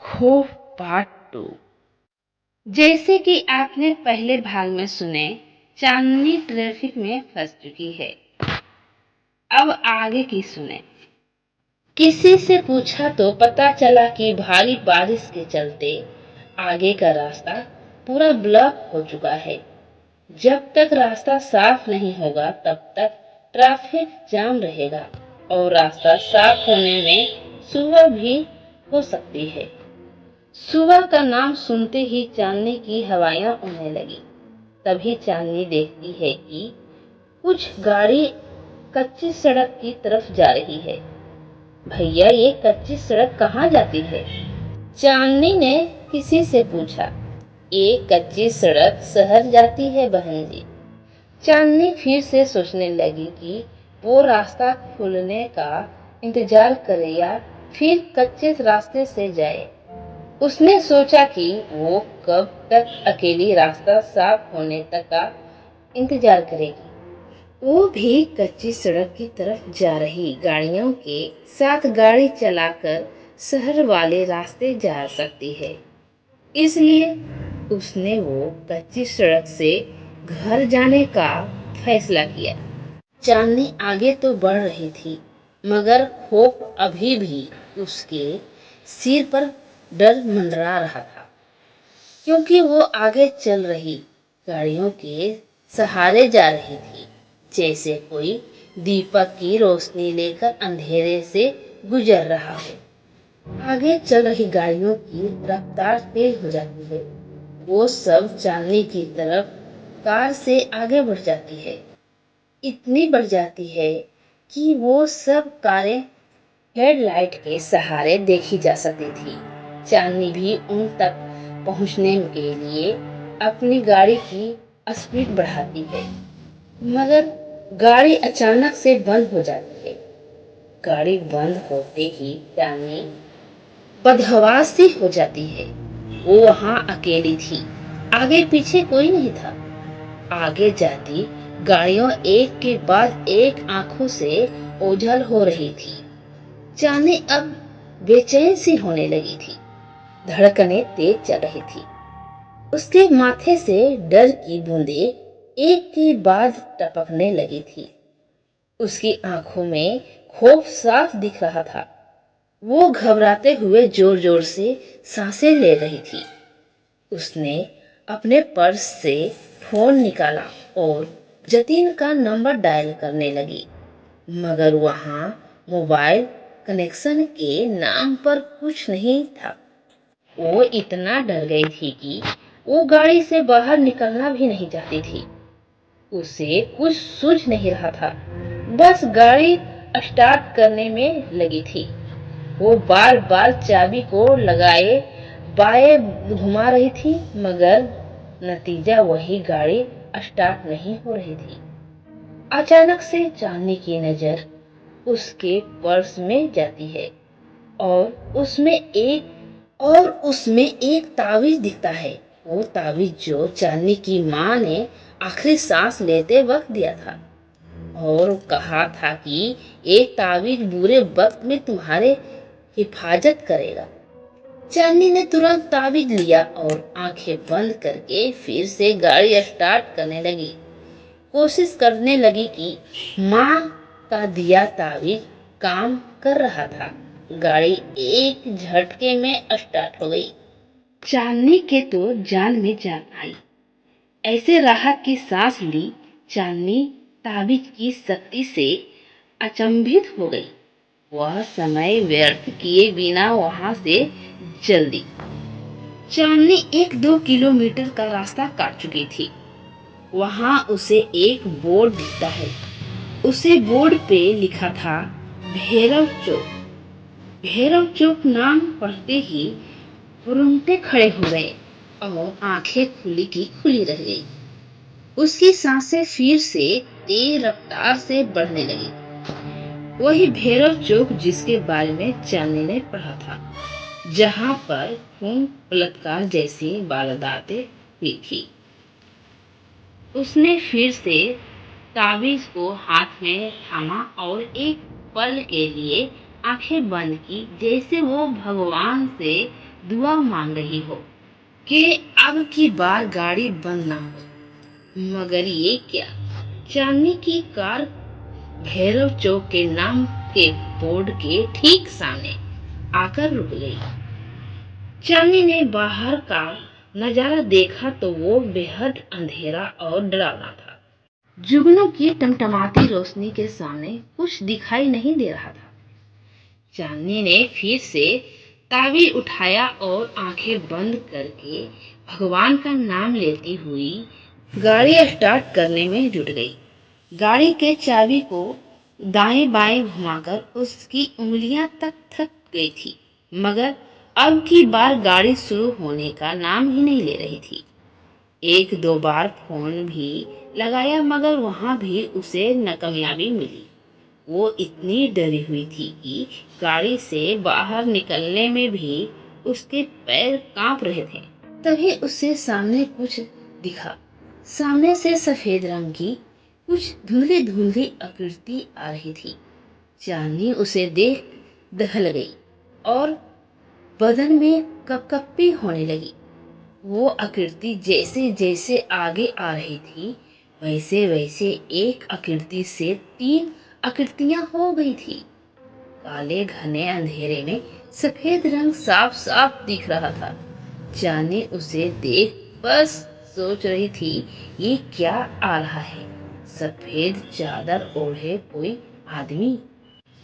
खौफ पार्ट 2। जैसे कि आपने पहले भाग में सुने, चांदनी ट्रैफिक में फंस चुकी है। अब आगे की सुने। किसी से पूछा तो पता चला कि भारी बारिश के चलते आगे का रास्ता पूरा ब्लॉक हो चुका है। जब तक रास्ता साफ नहीं होगा तब तक ट्रैफिक जाम रहेगा और रास्ता साफ होने में सुबह भी हो सकती है। सुबह का नाम सुनते ही चांदनी की हवाएं उड़ने लगी। तभी चांदनी देखती है कि कुछ गाड़ी कच्ची सड़क की तरफ जा रही है। भैया, ये कच्ची सड़क कहाँ जाती है? चांदनी ने किसी से पूछा। ये कच्ची सड़क शहर जाती है बहन जी। चांदनी फिर से सोचने लगी कि वो रास्ता खुलने का इंतजार करे या फिर कच्चे रास्ते से जाए। उसने सोचा कि वो कब तक अकेली रास्ता साफ होने तक का इंतजार करेगी। वो भी कच्ची सड़क की तरफ जा रही गाड़ियों के साथ गाड़ी चलाकर शहर वाले रास्ते जा सकती है, इसलिए उसने वो कच्ची सड़क से घर जाने का फैसला किया। चांदनी आगे तो बढ़ रही थी, मगर खौफ अभी भी उसके सिर पर डर मंडरा रहा था, क्योंकि वो आगे चल रही गाड़ियों के सहारे जा रही थी, जैसे कोई दीपक की रोशनी लेकर अंधेरे से गुजर रहा हो। आगे चल रही गाड़ियों की रफ्तार तेज हो जाती है। वो सब चांदनी की तरफ कार से आगे बढ़ जाती है। इतनी बढ़ जाती है कि वो सब कारें हेडलाइट के सहारे देखी जा सकती थी। चांदनी भी उन तक पहुंचने के लिए अपनी गाड़ी की स्पीड बढ़ाती है, मगर गाड़ी अचानक से बंद हो जाती है। गाड़ी बंद होते ही चांदनी बदहवास सी हो जाती है। वो वहां अकेली थी, आगे पीछे कोई नहीं था। आगे जाती गाड़ियों एक के बाद एक आंखों से ओझल हो रही थी। चांदनी अब बेचैन सी होने लगी थी। धड़कनें तेज चल रही थी। उसके माथे से डर की बूंदें एक के बाद टपकने लगी थी। उसकी आंखों में खौफ साफ दिख रहा था। वो घबराते हुए जोर जोर से सांसें ले रही थी। उसने अपने पर्स से फोन निकाला और जतीन का नंबर डायल करने लगी, मगर वहां मोबाइल कनेक्शन के नाम पर कुछ नहीं था। वो इतना डर गई थी कि वो गाड़ी से बाहर निकलना भी नहीं चाहती थी। उसे कुछ सूझ नहीं रहा था, बस गाड़ी स्टार्ट करने में लगी थी। वो बार बार चाबी को लगाए बाएं घुमा रही थी, मगर नतीजा वही गाड़ी स्टार्ट नहीं हो रही थी। अचानक से चांदनी की नजर उसके पर्स में जाती है और उसमें एक ताबीज दिखता है। वो ताबीज जो चांदनी की माँ ने आखिरी सांस लेते वक्त दिया था और कहा था कि एक ताबीज बुरे वक्त में तुम्हारे हिफाजत करेगा। चांदनी ने तुरंत ताबीज लिया और आंखें बंद करके फिर से गाड़ी स्टार्ट करने लगी। कोशिश करने लगी कि माँ का दिया ताबीज काम कर रहा था। गाड़ी एक झटके में स्टार्ट हो गई। चांदनी के तो जान में जान आई। ऐसे राहत की सांस ली। चांदनी ताबीज की शक्ति से अचंभित हो गई। वह समय व्यर्थ किए बिना वहां से जल्दी। चांदनी 1-2 किलोमीटर का रास्ता काट चुकी थी। वहां उसे एक बोर्ड दिखता है। उसे बोर्ड पे लिखा था भैरव चौक। भैरव चौक नाम पढ़ते ही रोंगटे खड़े हो गए और आंखें खुली की खुली रह गई। उसकी सांसें फिर से तेज रफ्तार से बढ़ने लगी। वही भैरव चौक जिसके बारे में चांदनी ने पढ़ा था, जहां पर खून बलात्कार जैसी वारदातें हुई थी। उसने फिर से ताबीज को हाथ में थामा और एक पल के लिए आंखें बंद की, जैसे वो भगवान से दुआ मांग रही हो कि अब की बार गाड़ी बंद ना हो। मगर ये क्या, चांदनी की कार भैरव चौक के नाम के बोर्ड के ठीक सामने आकर रुक गई। चांदनी ने बाहर का नजारा देखा तो वो बेहद अंधेरा और डरावना था। जुगनू की टमटमाती रोशनी के सामने कुछ दिखाई नहीं दे रहा था। चांदनी ने फिर से तावीज उठाया और आंखें बंद करके भगवान का नाम लेती हुई गाड़ी स्टार्ट करने में जुट गई। गाड़ी के चाबी को दाएं बाएं घुमाकर उसकी उंगलियां तक थक गई थी, मगर अब की बार गाड़ी शुरू होने का नाम ही नहीं ले रही थी। एक दो बार फोन भी लगाया मगर वहां भी उसे नाकामयाबी मिली। वो इतनी डरी हुई थी कि गाड़ी से बाहर निकलने में भी उसके पैर कांप रहे थे। तभी उससे सामने कुछ दिखा। सामने से सफेद रंग की कुछ धुंधली धुंधली आकृति आ रही थी। चांदनी उसे देख दहल गई और बदन में कपकपी होने लगी। वो आकृति जैसे जैसे आगे आ रही थी वैसे वैसे एक आकृति से 3 आकृतियां हो गई थी। काले घने अंधेरे में सफेद रंग साफ साफ दिख रहा था। चांदनी उसे देख बस सोच रही थी, ये क्या आ रहा है? सफेद चादर ओढ़े कोई आदमी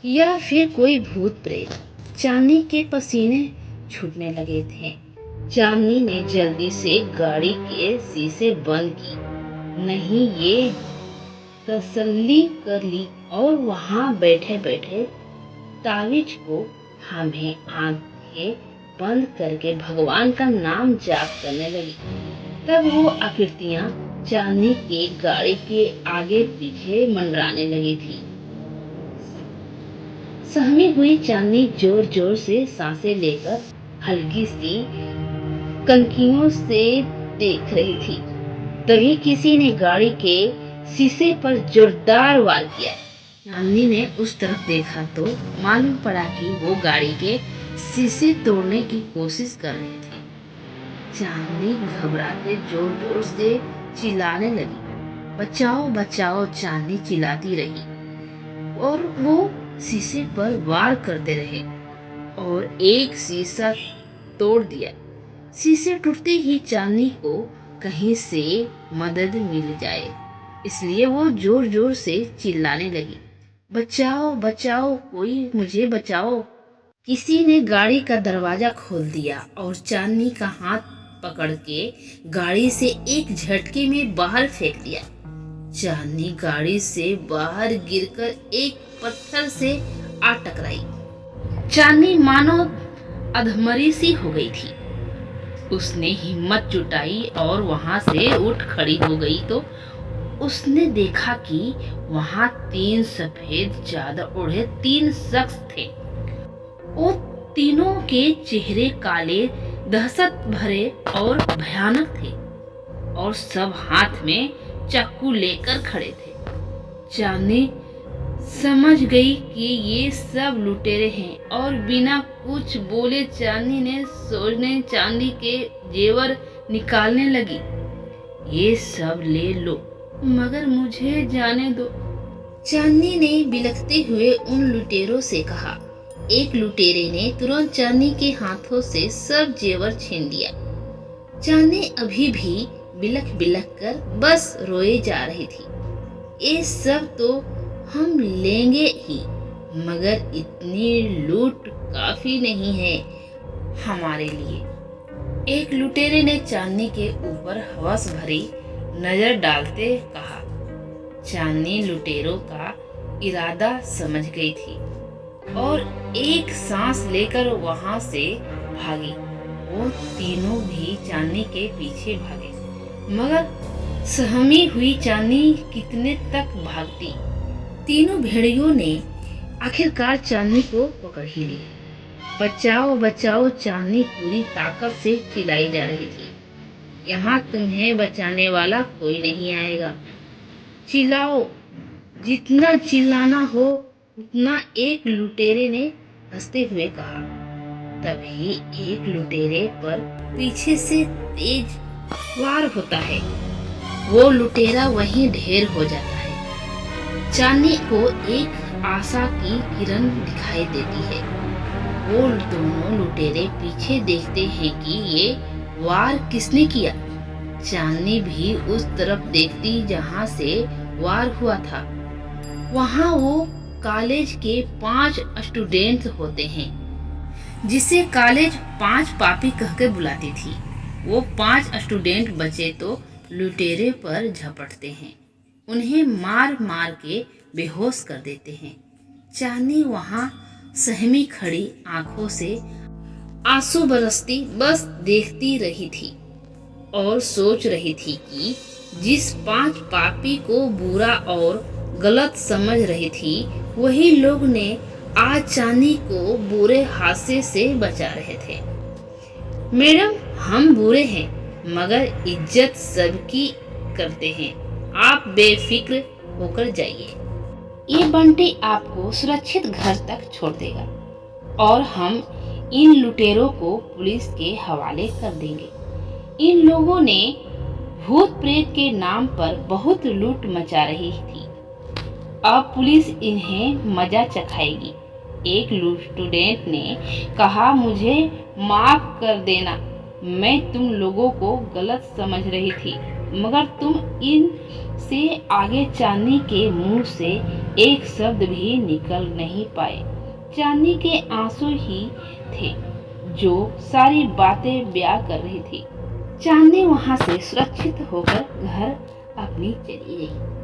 या फिर कोई भूत प्रेत? चांदनी के पसीने छूटने लगे थे। चांदनी ने जल्दी से गाड़ी के शीशे बंद की, नहीं ये तसल्ली कर ली और वहां बैठे बैठे तावीज को हमें आंखें बंद करके भगवान का नाम जाप करने लगी। तब वो आकृतियां चांदनी की गाड़ी के आगे पीछे मंडराने लगी थी। सहमी हुई चांदनी जोर जोर से सांसें लेकर हल्की सी कनखियों से देख रही थी। तभी किसी ने गाड़ी के शीशे पर जोरदार वार किया। चांदनी ने उस तरफ देखा तो मालूम पड़ा कि वो गाड़ी के शीशे तोड़ने की कोशिश कर रहे थे। चांदनी घबराते जोर जोर से चिल्लाने लगी। बचाओ बचाओ, चांदनी चिल्लाती रही और वो शीशे पर वार करते रहे और एक शीशा तोड़ दिया। शीशे टूटते ही चांदनी को कहीं से मदद मिल जाए, इसलिए वो जोर जोर से चिल्लाने लगी, बचाओ बचाओ, कोई मुझे बचाओ। किसी ने गाड़ी का दरवाजा खोल दिया और चांदनी का हाथ पकड़ के गाड़ी से एक झटके में बाहर फेंक दिया। चांदनी गाड़ी से बाहर गिरकर एक पत्थर से आ टकराई। चांदनी मानो अधमरी सी हो गई थी। उसने हिम्मत जुटाई और वहां से उठ खड़ी हो गई तो उसने देखा कि वहां 3 सफेद चादर ओढ़े 3 शख्स थे। वो तीनों के चेहरे काले, दहशत भरे और भयानक थे और सब हाथ में चाकू लेकर खड़े थे। चांदनी समझ गई कि ये सब लुटेरे हैं और बिना कुछ बोले चांदनी ने सोचने चांदी के जेवर निकालने लगी। ये सब ले लो मगर मुझे जाने दो, चांदनी ने बिलखते हुए उन लुटेरों से कहा। एक लुटेरे ने तुरंत चांदनी के हाथों से सब जेवर छीन लिया। चांदनी अभी भी बिलख बिलख कर बस रोए जा रही थी। ये सब तो हम लेंगे ही, मगर इतनी लूट काफी नहीं है हमारे लिए। एक लुटेरे ने चांदनी के ऊपर हवस भरी नजर डालते कहा। चांदनी लुटेरों का इरादा समझ गई थी और एक सांस लेकर वहां से भागी। वो तीनों भी चांदनी के पीछे भागे, मगर सहमी हुई चांदनी कितने तक भागती। तीनों भेड़ियों ने आखिरकार चांदनी को पकड़ ही ली। बचाओ बचाओ, चांदनी पूरी ताकत से चिल्लाई जा रही थी। यहाँ तुम्हें बचाने वाला कोई नहीं आएगा, चिल्लाओ जितना चिल्लाना हो उतना, एक लुटेरे ने हंसते हुए कहा। तभी एक लुटेरे पर पीछे से तेज वार होता है। वो लुटेरा वहीं ढेर हो जाता है। चांदनी को एक आशा की किरण दिखाई देती है। वो दोनों लुटेरे पीछे देखते हैं कि ये वार किसने किया। चांदनी भी उस तरफ देखती जहां से वार हुआ था। वहां वो कॉलेज के 5 स्टूडेंट्स होते हैं, जिसे कॉलेज 5 पापी कहकर बुलाती थी। वो 5 स्टूडेंट बचे तो लुटेरे पर झपटते हैं, उन्हें मार मार के बेहोश कर देते हैं। चांदनी वहां सहमी खड़ी आंखों से आंसू बरसती बस देखती रही थी और सोच रही थी कि जिस 5 पापी को बुरा और गलत समझ रही थी, वही लोग ने आज चांदनी को बुरे हादसे से बचा रहे थे। मैडम, हम बुरे हैं मगर इज्जत सबकी करते हैं, आप बेफिक्र होकर जाइए। ये बंटी आपको सुरक्षित घर तक छोड़ देगा और हम इन लुटेरों को पुलिस के हवाले कर देंगे। इन लोगों ने भूत प्रेत के नाम पर बहुत लूट मचा रही थी। अब पुलिस इन्हें मजा चखाएगी। एक स्टूडेंट ने कहा, मुझे माफ कर देना, मैं तुम लोगों को गलत समझ रही थी, मगर तुम इन से आगे चांदनी के मुंह से एक शब्द भी निकल नहीं पाए। चांदनी के आंसू ही थे जो सारी बातें बयां कर रही थी। चांदनी वहां से सुरक्षित होकर घर अपनी चली गई।